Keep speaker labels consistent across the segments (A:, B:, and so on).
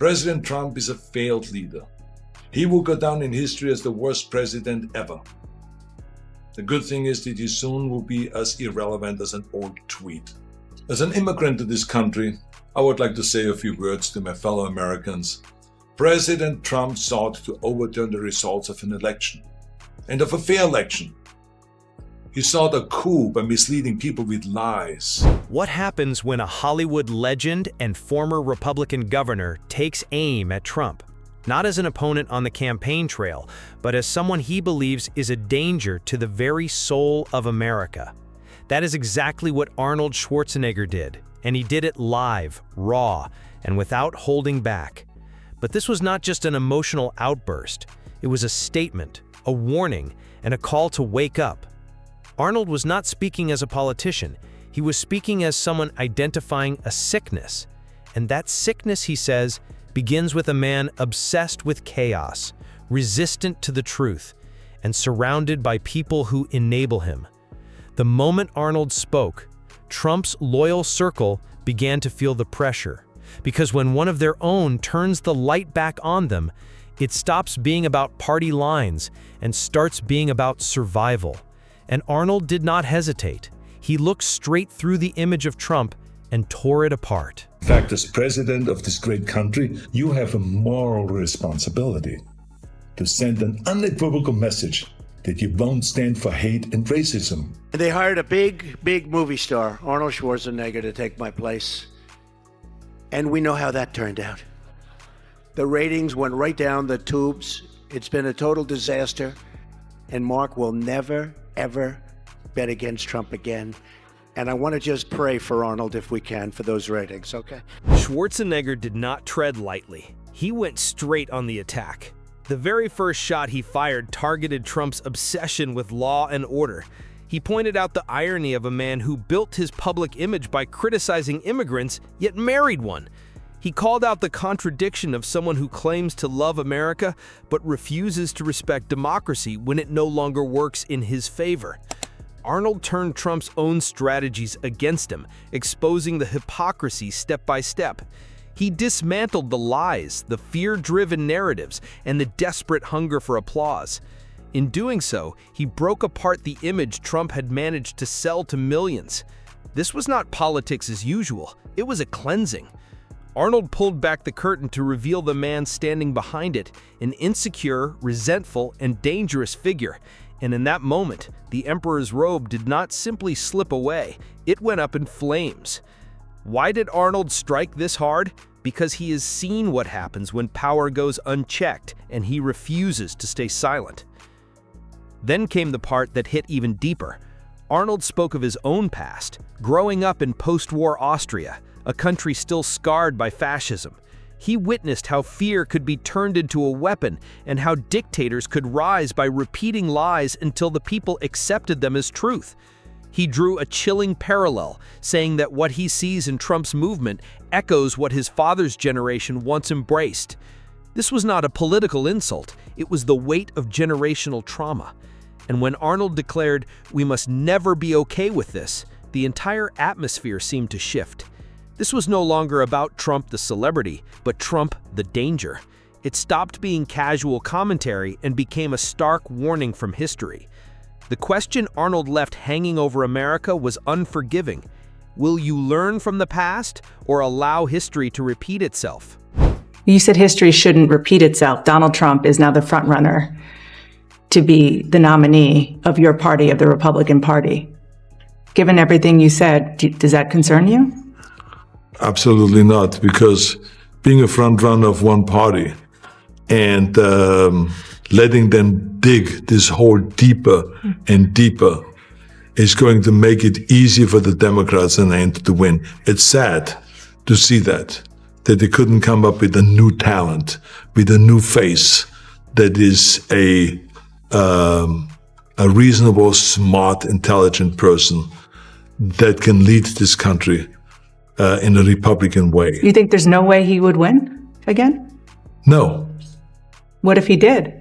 A: President Trump is a failed leader. He will go down in history as the worst president ever. The good thing is that he soon will be as irrelevant as an old tweet. As an immigrant to this country, I would like to say a few words to my fellow Americans. President Trump sought to overturn the results of an election, and of a fair election. He sought a coup by misleading people with lies.
B: What happens when a Hollywood legend and former Republican governor takes aim at Trump? Not as an opponent on the campaign trail, but as someone he believes is a danger to the very soul of America. That is exactly what Arnold Schwarzenegger did, and he did it live, raw, and without holding back. But this was not just an emotional outburst. It was a statement, a warning, and a call to wake up. Arnold was not speaking as a politician. He was speaking as someone identifying a sickness. And that sickness, he says, begins with a man obsessed with chaos, resistant to the truth, and surrounded by people who enable him. The moment Arnold spoke, Trump's loyal circle began to feel the pressure, because when one of their own turns the light back on them, it stops being about party lines and starts being about survival. And Arnold did not hesitate. He looked straight through the image of Trump and tore it apart.
A: In fact, as president of this great country, you have a moral responsibility to send an unequivocal message that you won't stand for hate and racism.
C: And they hired a big movie star, Arnold Schwarzenegger, to take my place. And we know how that turned out. The ratings went right down the tubes. It's been a total disaster. And Mark will never, ever bet against Trump again. And I want to just pray for Arnold if we can for those ratings, okay?
B: Schwarzenegger did not tread lightly. He went straight on the attack. The very first shot he fired targeted Trump's obsession with law and order. He pointed out the irony of a man who built his public image by criticizing immigrants, yet married one. He called out the contradiction of someone who claims to love America, but refuses to respect democracy when it no longer works in his favor. Arnold turned Trump's own strategies against him, exposing the hypocrisy step by step. He dismantled the lies, the fear-driven narratives, and the desperate hunger for applause. In doing so, he broke apart the image Trump had managed to sell to millions. This was not politics as usual, it was a cleansing. Arnold pulled back the curtain to reveal the man standing behind it, an insecure, resentful, and dangerous figure. And in that moment, the emperor's robe did not simply slip away, it went up in flames. Why did Arnold strike this hard? Because he has seen what happens when power goes unchecked, and he refuses to stay silent. Then came the part that hit even deeper. Arnold spoke of his own past, growing up in post-war Austria, a country still scarred by fascism. He witnessed how fear could be turned into a weapon and how dictators could rise by repeating lies until the people accepted them as truth. He drew a chilling parallel, saying that what he sees in Trump's movement echoes what his father's generation once embraced. This was not a political insult, it was the weight of generational trauma. And when Arnold declared, "We must never be okay with this," the entire atmosphere seemed to shift. This was no longer about Trump the celebrity, but Trump the danger. It stopped being casual commentary and became a stark warning from history. The question Arnold left hanging over America was unforgiving. Will you learn from the past or allow history to repeat itself?
D: You said history shouldn't repeat itself. Donald Trump is now the front runner to be the nominee of your party, of the Republican Party. Given everything you said, does that concern you?
A: Absolutely not, because being a front runner of one party and letting them dig this hole deeper and deeper is going to make it easier for the Democrats in the end to win. It's sad to see that they couldn't come up with a new talent, with a new face that is a reasonable, smart, intelligent person that can lead this country in a Republican way.
D: You think there's no way he would win again?
A: No.
D: What if he did?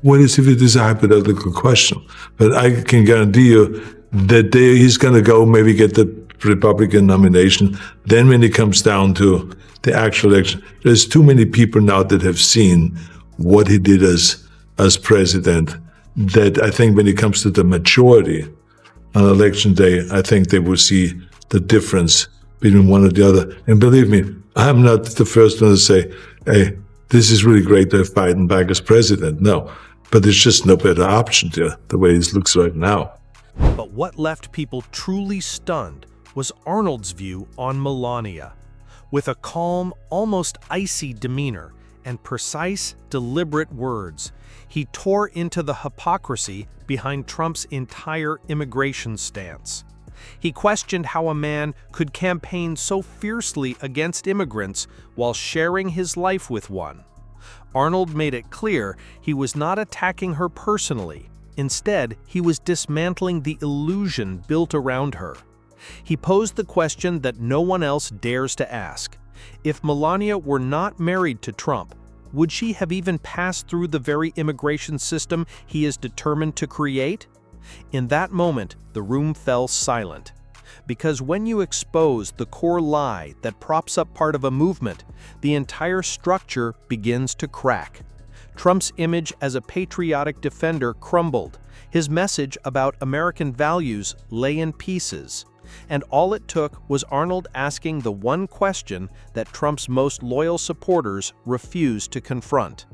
A: What is if it is a hypothetical question? But I can guarantee you that he's going to go maybe get the Republican nomination. Then when it comes down to the actual election, there's too many people now that have seen what he did as president, that I think when it comes to the majority on election day, I think they will see the difference between one or the other. And believe me, I'm not the first one to say, hey, this is really great to have Biden back as president. No, but there's just no better option there, the way it looks right now.
B: But what left people truly stunned was Arnold's view on Melania. With a calm, almost icy demeanor and precise, deliberate words, he tore into the hypocrisy behind Trump's entire immigration stance. He questioned how a man could campaign so fiercely against immigrants while sharing his life with one. Arnold made it clear he was not attacking her personally. Instead, he was dismantling the illusion built around her. He posed the question that no one else dares to ask. If Melania were not married to Trump, would she have even passed through the very immigration system he is determined to create? In that moment, the room fell silent. Because when you expose the core lie that props up part of a movement, the entire structure begins to crack. Trump's image as a patriotic defender crumbled. His message about American values lay in pieces. And all it took was Arnold asking the one question that Trump's most loyal supporters refused to confront.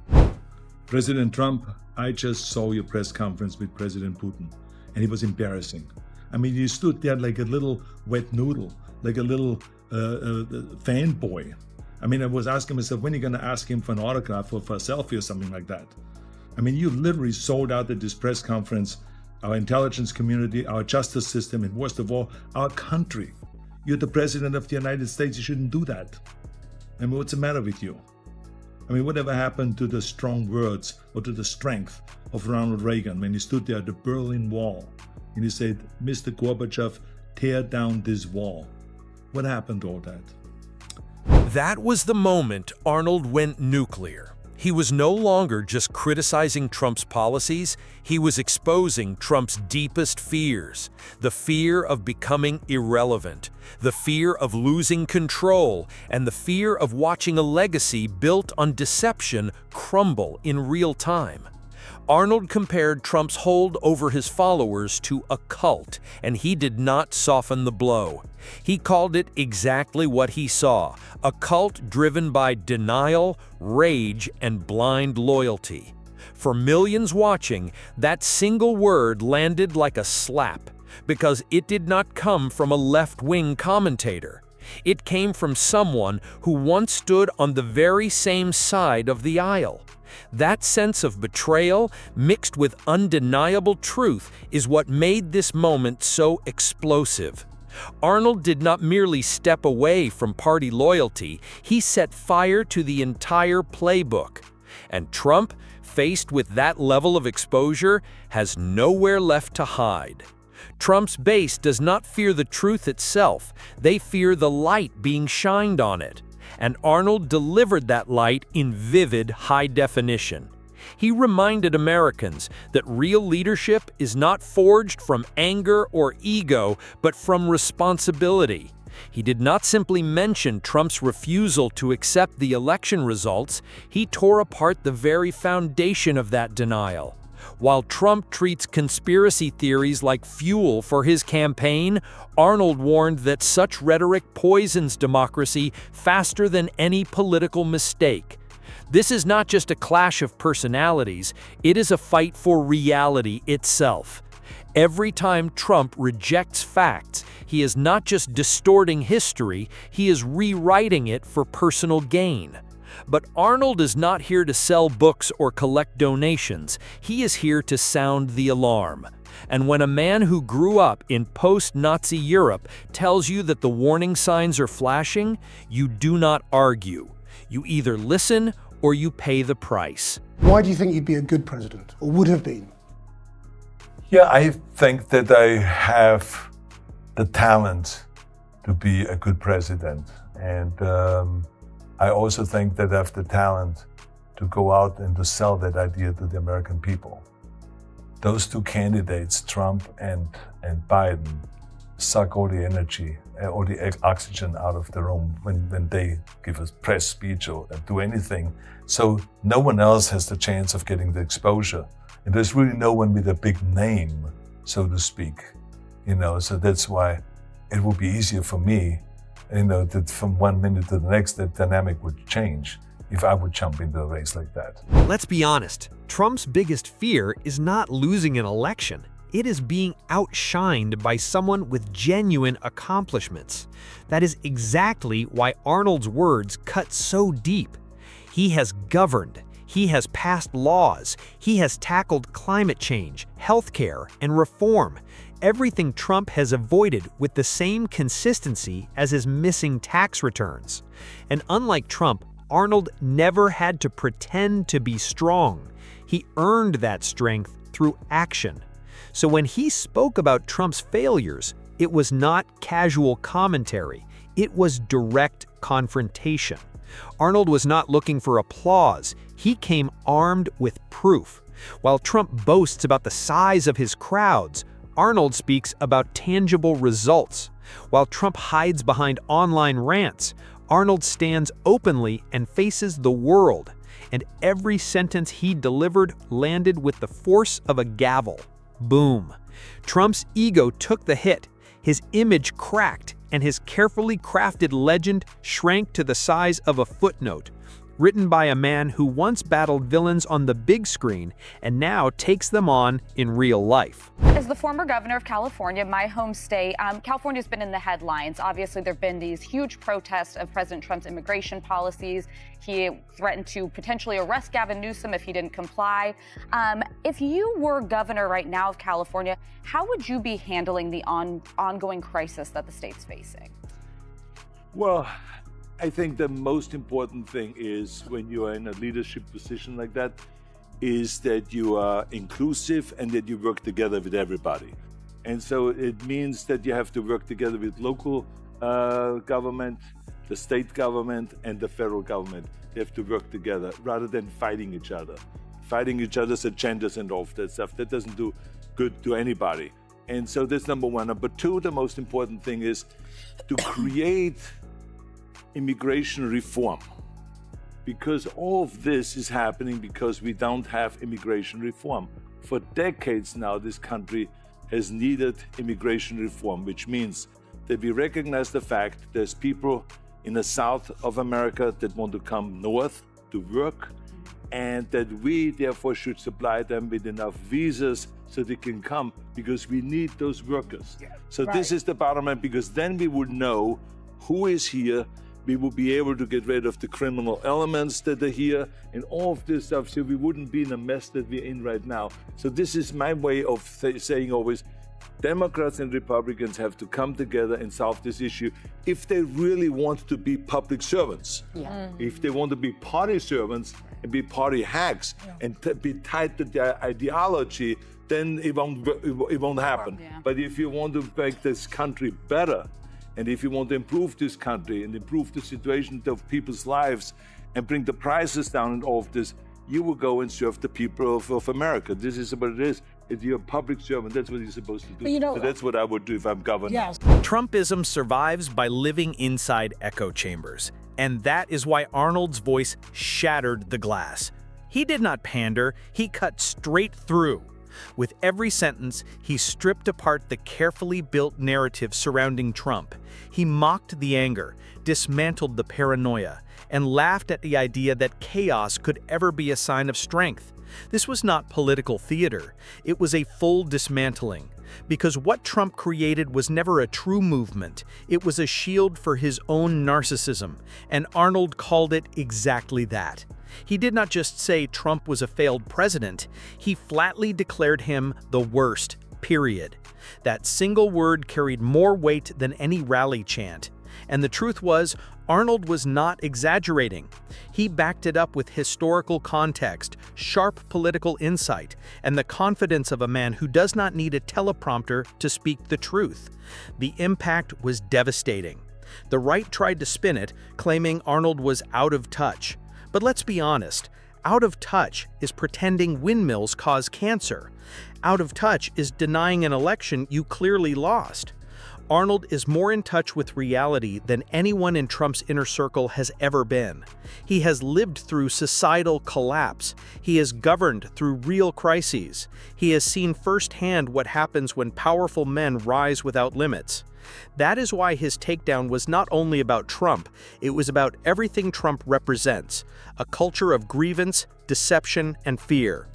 A: President Trump, I just saw your press conference with President Putin, and it was embarrassing. I mean, you stood there like a little wet noodle, like a little fanboy. I mean, I was asking myself, when are you going to ask him for an autograph or for a selfie or something like that? I mean, you literally sold out at this press conference our intelligence community, our justice system, and worst of all, our country. You're the president of the United States. You shouldn't do that. I mean, what's the matter with you? I mean, whatever happened to the strong words or to the strength of Ronald Reagan when he stood there at the Berlin Wall and he said, Mr. Gorbachev, tear down this wall? What happened to all that?
B: That was the moment Arnold went nuclear. He was no longer just criticizing Trump's policies, he was exposing Trump's deepest fears. The fear of becoming irrelevant, the fear of losing control, and the fear of watching a legacy built on deception crumble in real time. Arnold compared Trump's hold over his followers to a cult, and he did not soften the blow. He called it exactly what he saw, a cult driven by denial, rage, and blind loyalty. For millions watching, that single word landed like a slap, because it did not come from a left-wing commentator. It came from someone who once stood on the very same side of the aisle. That sense of betrayal, mixed with undeniable truth, is what made this moment so explosive. Arnold did not merely step away from party loyalty, he set fire to the entire playbook. And Trump, faced with that level of exposure, has nowhere left to hide. Trump's base does not fear the truth itself, they fear the light being shined on it. And Arnold delivered that light in vivid high definition. He reminded Americans that real leadership is not forged from anger or ego, but from responsibility. He did not simply mention Trump's refusal to accept the election results, he tore apart the very foundation of that denial. While Trump treats conspiracy theories like fuel for his campaign, Arnold warned that such rhetoric poisons democracy faster than any political mistake. This is not just a clash of personalities, it is a fight for reality itself. Every time Trump rejects facts, he is not just distorting history, he is rewriting it for personal gain. But Arnold is not here to sell books or collect donations. He is here to sound the alarm. And when a man who grew up in post-Nazi Europe tells you that the warning signs are flashing, you do not argue. You either listen or you pay the price.
E: Why do you think you'd be a good president, or would have been?
A: Yeah, I think that I have the talent to be a good president. And I also think that I have the talent to go out and to sell that idea to the American people. Those two candidates, Trump and Biden, suck all the energy, all the oxygen out of the room when they give a press speech or do anything. So no one else has the chance of getting the exposure. And there's really no one with a big name, so to speak. So that's why it would be easier for me, that from 1 minute to the next, the dynamic would change if I would jump into a race like that.
B: Let's be honest, Trump's biggest fear is not losing an election. It is being outshined by someone with genuine accomplishments. That is exactly why Arnold's words cut so deep. He has governed, he has passed laws, he has tackled climate change, healthcare, and reform. Everything Trump has avoided with the same consistency as his missing tax returns. And unlike Trump, Arnold never had to pretend to be strong. He earned that strength through action. So when he spoke about Trump's failures, it was not casual commentary. It was direct confrontation. Arnold was not looking for applause. He came armed with proof. While Trump boasts about the size of his crowds, Arnold speaks about tangible results. While Trump hides behind online rants, Arnold stands openly and faces the world. And every sentence he delivered landed with the force of a gavel. Boom. Trump's ego took the hit, his image cracked, and his carefully crafted legend shrank to the size of a footnote, written by a man who once battled villains on the big screen and now takes them on in real life.
F: As the former governor of California, my home state, California's been in the headlines. Obviously, there have been these huge protests of President Trump's immigration policies. He threatened to potentially arrest Gavin Newsom if he didn't comply. If you were governor right now of California, how would you be handling the ongoing crisis that the state's facing?
G: Well, I think the most important thing is when you are in a leadership position like that, is that you are inclusive and that you work together with everybody. And so it means that you have to work together with local government, the state government, and the federal government. They have to work together rather than fighting each other. Fighting each other's agendas and all of that stuff, that doesn't do good to anybody. And so that's number one. Number two, the most important thing is to create immigration reform, because all of this is happening because we don't have immigration reform. For decades now, this country has needed immigration reform, which means that we recognize the fact there's people in the south of America that want to come north to work, and that we therefore should supply them with enough visas so they can come, because we need those workers. So this is the bottom line, because then we would know who is here. We will be able to get rid of the criminal elements that are here and all of this stuff, so we wouldn't be in the mess that we're in right now. So this is my way of saying always, Democrats and Republicans have to come together and solve this issue if they really want to be public servants. If they want to be party servants and be party hacks and be tied to their ideology, then it won't happen. But if you want to make this country better, and if you want to improve this country and improve the situation of people's lives and bring the prices down and all of this, you will go and serve the people of America. This is what it is. If you're a public servant, that's what you're supposed to do. So that's what I would do if I'm governor.
B: Trumpism survives by living inside echo chambers, and that is why Arnold's voice shattered the glass. He did not pander, he cut straight through. With every sentence, he stripped apart the carefully built narrative surrounding Trump. He mocked the anger, dismantled the paranoia, and laughed at the idea that chaos could ever be a sign of strength. This was not political theater. It was a full dismantling. Because what Trump created was never a true movement. It was a shield for his own narcissism, and Arnold called it exactly that. He did not just say Trump was a failed president, he flatly declared him the worst, period. That single word carried more weight than any rally chant. And the truth was, Arnold was not exaggerating. He backed it up with historical context, sharp political insight, and the confidence of a man who does not need a teleprompter to speak the truth. The impact was devastating. The right tried to spin it, claiming Arnold was out of touch. But let's be honest, out of touch is pretending windmills cause cancer. Out of touch is denying an election you clearly lost. Arnold is more in touch with reality than anyone in Trump's inner circle has ever been. He has lived through societal collapse. He has governed through real crises. He has seen firsthand what happens when powerful men rise without limits. That is why his takedown was not only about Trump, it was about everything Trump represents, a culture of grievance, deception, and fear.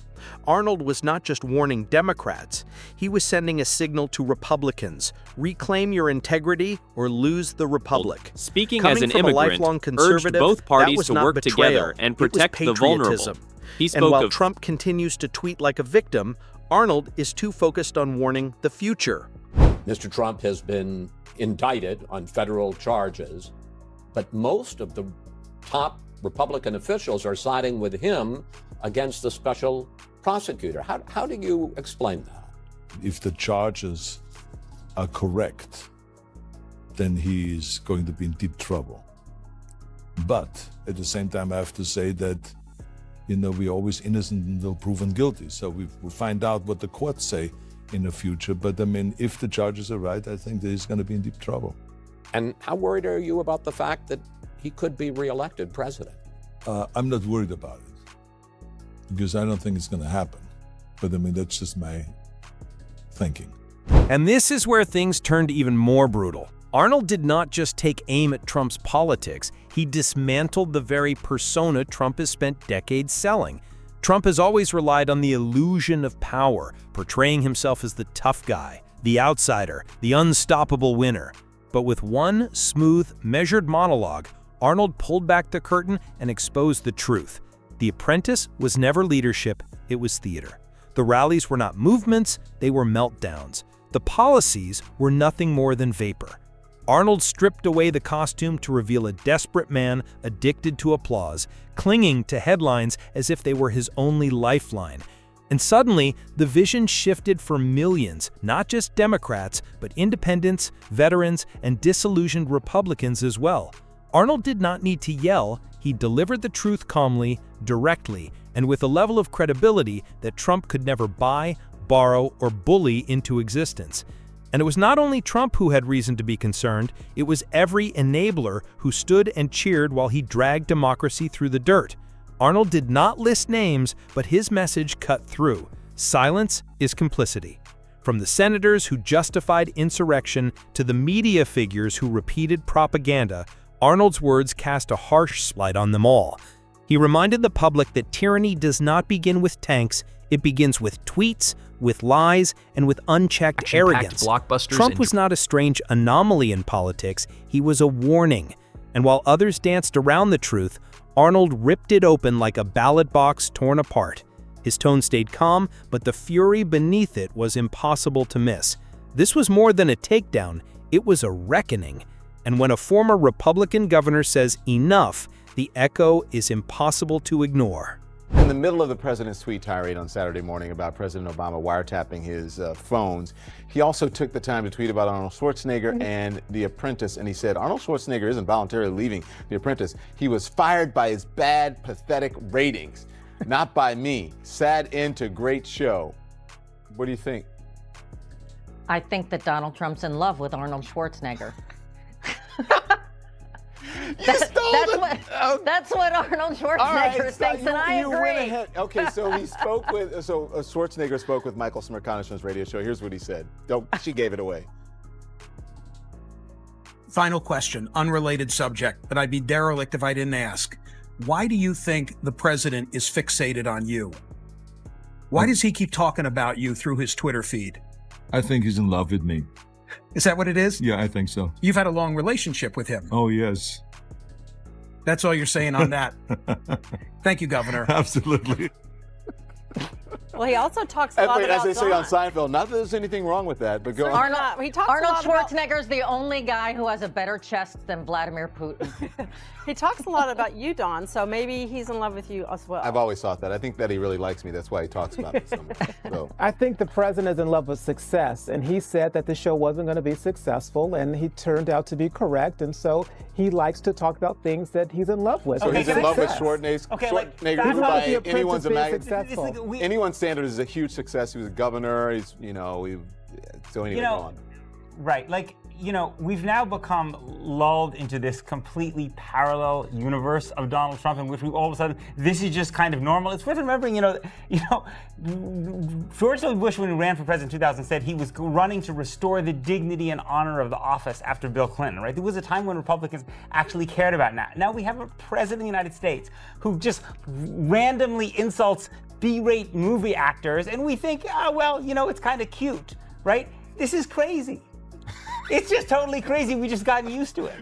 B: Arnold was not just warning Democrats, he was sending a signal to Republicans: reclaim your integrity or lose the republic.
H: Speaking
B: Coming
H: as an
B: from a
H: immigrant,
B: lifelong
H: urged
B: conservative,
H: both
B: that
H: parties
B: was
H: to
B: not
H: work
B: betrayal,
H: together and
B: it was
H: protect the vulnerable.
B: patriotism.
H: He
B: And
H: spoke
B: while
H: of
B: Trump continues to tweet like a victim, Arnold is too focused on warning the future.
I: Mr. Trump has been indicted on federal charges, but most of the top Republican officials are siding with him against the special prosecutor. How do you explain that?
A: If the charges are correct, then he's going to be in deep trouble. But at the same time, I have to say that, we're always innocent until proven guilty. So we'll find out what the courts say in the future. But if the charges are right, I think that he's going to be in deep trouble.
I: And how worried are you about the fact that he could be reelected president?
A: I'm not worried about it because I don't think it's going to happen. But that's just my thinking.
B: And this is where things turned even more brutal. Arnold did not just take aim at Trump's politics, he dismantled the very persona Trump has spent decades selling. Trump has always relied on the illusion of power, portraying himself as the tough guy, the outsider, the unstoppable winner. But with one smooth, measured monologue, Arnold pulled back the curtain and exposed the truth. The Apprentice was never leadership, it was theater. The rallies were not movements, they were meltdowns. The policies were nothing more than vapor. Arnold stripped away the costume to reveal a desperate man addicted to applause, clinging to headlines as if they were his only lifeline. And suddenly, the vision shifted for millions, not just Democrats, but independents, veterans, and disillusioned Republicans as well. Arnold did not need to yell, he delivered the truth calmly, directly, and with a level of credibility that Trump could never buy, borrow, or bully into existence. And it was not only Trump who had reason to be concerned, it was every enabler who stood and cheered while he dragged democracy through the dirt. Arnold did not list names, but his message cut through. Silence is complicity. From the senators who justified insurrection to the media figures who repeated propaganda, Arnold's words cast a harsh spotlight on them all. He reminded the public that tyranny does not begin with tanks, it begins with tweets, with lies, and with unchecked arrogance. Trump was not a strange anomaly in politics, he was a warning. And while others danced around the truth, Arnold ripped it open like a ballot box torn apart. His tone stayed calm, but the fury beneath it was impossible to miss. This was more than a takedown, it was a reckoning. And when a former Republican governor says enough, the echo is impossible to ignore.
J: In the middle of the president's tweet tirade on Saturday morning about President Obama wiretapping his phones, he also took the time to tweet about Arnold Schwarzenegger and The Apprentice, and he said Arnold Schwarzenegger isn't voluntarily leaving The Apprentice. He was fired by his bad, pathetic ratings, not by me. Sad end to great show. What do you think?
K: I think that Donald Trump's in love with Arnold Schwarzenegger. That's what Arnold Schwarzenegger thinks, and I agree.
J: Went ahead. Okay, so he spoke with, Schwarzenegger spoke with Michael Smerconish on his radio show. Here's what he said. She gave it away.
L: Final question, unrelated subject, but I'd be derelict if I didn't ask. Why do you think the president is fixated on you? Why does he keep talking about you through his Twitter feed?
A: I think he's in love with me.
L: Is that what it is?
A: Yeah, I think so.
L: You've had a long relationship with him.
A: Oh, yes.
L: That's all you're saying on that. Thank you, Governor.
A: Absolutely.
M: Well, he also talks a lot about
J: as they say on Seinfeld, not that there's anything wrong with that, but go on.
K: Arnold Schwarzenegger's the only guy who has a better chest than Vladimir Putin.
M: He talks a lot about you, Don, so maybe he's in love with you as well.
J: I've always thought that. I think that he really likes me. That's why he talks about me so much. So.
N: I think the president is in love with success, and he said that the show wasn't going to be successful, and he turned out to be correct, and so he likes to talk about things that he's in love with.
J: So he's in love with Schwarzenegger, who by anyone's standard is a huge success. He was a governor. He's, so anyway, go on.
O: Right, like
H: you know, we've now become lulled into this completely parallel universe of Donald Trump in which we all of a sudden, this is just kind of normal. It's worth remembering, George W. Bush, when he ran for president in 2000, said he was running to restore the dignity and honor of the office after Bill Clinton, right? There was a time when Republicans actually cared about that. Now we have a president of the United States who just randomly insults B-rate movie actors, and we think, it's kind of cute, right? This is crazy. It's just totally crazy. We just gotten used to it.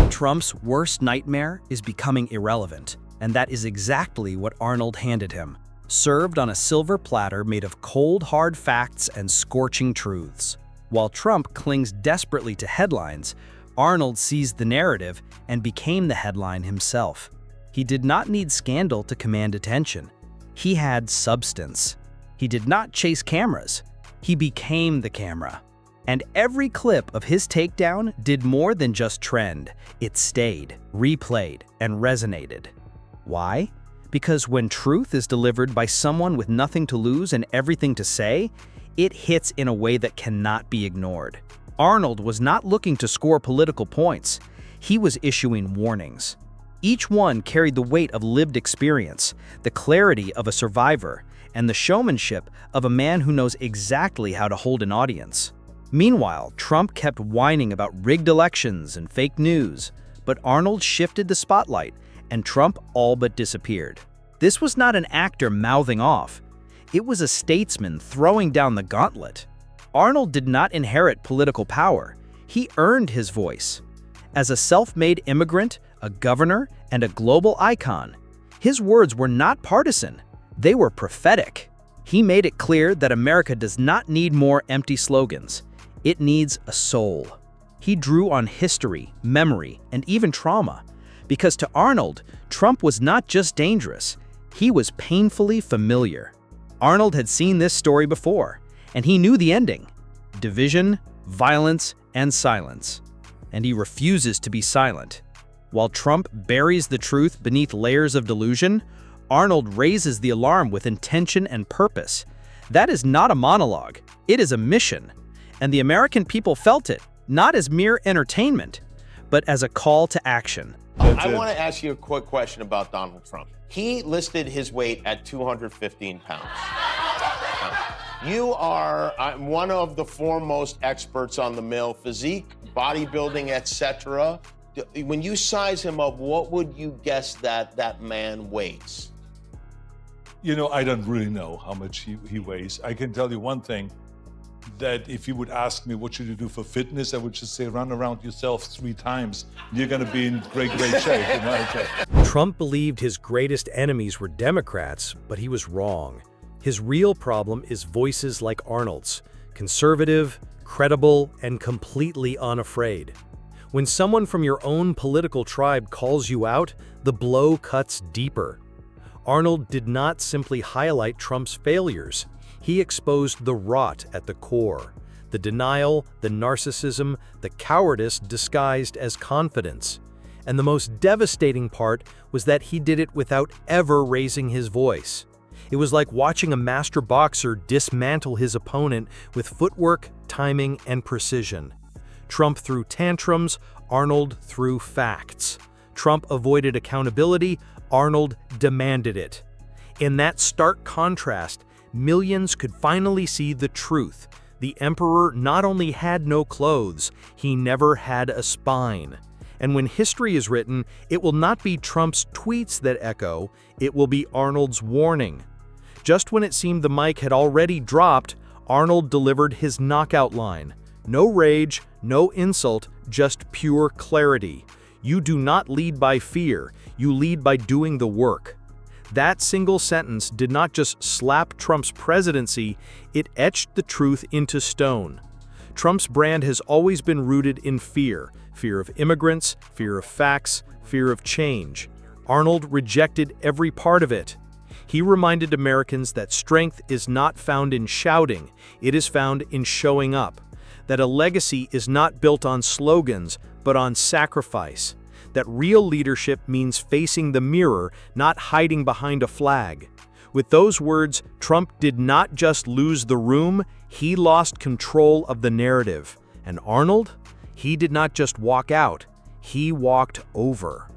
B: Trump's worst nightmare is becoming irrelevant, and that is exactly what Arnold handed him, served on a silver platter made of cold, hard facts and scorching truths. While Trump clings desperately to headlines, Arnold seized the narrative and became the headline himself. He did not need scandal to command attention. He had substance. He did not chase cameras. He became the camera. And every clip of his takedown did more than just trend. It stayed, replayed, and resonated. Why? Because when truth is delivered by someone with nothing to lose and everything to say, it hits in a way that cannot be ignored. Arnold was not looking to score political points. He was issuing warnings. Each one carried the weight of lived experience, the clarity of a survivor, and the showmanship of a man who knows exactly how to hold an audience. Meanwhile, Trump kept whining about rigged elections and fake news, but Arnold shifted the spotlight, and Trump all but disappeared. This was not an actor mouthing off. It was a statesman throwing down the gauntlet. Arnold did not inherit political power. He earned his voice. As a self-made immigrant, a governor, and a global icon, his words were not partisan. They were prophetic. He made it clear that America does not need more empty slogans. It needs a soul. He drew on history, memory, and even trauma. Because to Arnold, Trump was not just dangerous, he was painfully familiar. Arnold had seen this story before, and he knew the ending: division, violence, and silence. And he refuses to be silent. While Trump buries the truth beneath layers of delusion, Arnold raises the alarm with intention and purpose. That is not a monologue, it is a mission. And the American people felt it, not as mere entertainment, but as a call to action.
O: I want to ask you a quick question about Donald Trump. He listed his weight at 215 pounds. You are one of the foremost experts on the male physique, bodybuilding, etc. When you size him up, what would you guess that man weighs?
G: I don't really know how much he weighs. I can tell you one thing, that if you would ask me what should you do for fitness, I would just say run around yourself 3 times. You're going to be in great shape.
B: Trump believed his greatest enemies were Democrats, but he was wrong. His real problem is voices like Arnold's, conservative, credible, and completely unafraid. When someone from your own political tribe calls you out, the blow cuts deeper. Arnold did not simply highlight Trump's failures. He exposed the rot at the core, the denial, the narcissism, the cowardice disguised as confidence. And the most devastating part was that he did it without ever raising his voice. It was like watching a master boxer dismantle his opponent with footwork, timing, and precision. Trump threw tantrums, Arnold threw facts. Trump avoided accountability, Arnold demanded it. In that stark contrast, millions could finally see the truth. The emperor not only had no clothes, he never had a spine. And when history is written, it will not be Trump's tweets that echo, it will be Arnold's warning. Just when it seemed the mic had already dropped, Arnold delivered his knockout line. No rage, no insult, just pure clarity. You do not lead by fear, you lead by doing the work. That single sentence did not just slap Trump's presidency, it etched the truth into stone. Trump's brand has always been rooted in fear of immigrants, fear of facts, fear of change. Arnold rejected every part of it. He reminded Americans that strength is not found in shouting, it is found in showing up. That a legacy is not built on slogans, but on sacrifice. That real leadership means facing the mirror, not hiding behind a flag. With those words, Trump did not just lose the room, he lost control of the narrative. And Arnold? He did not just walk out, he walked over.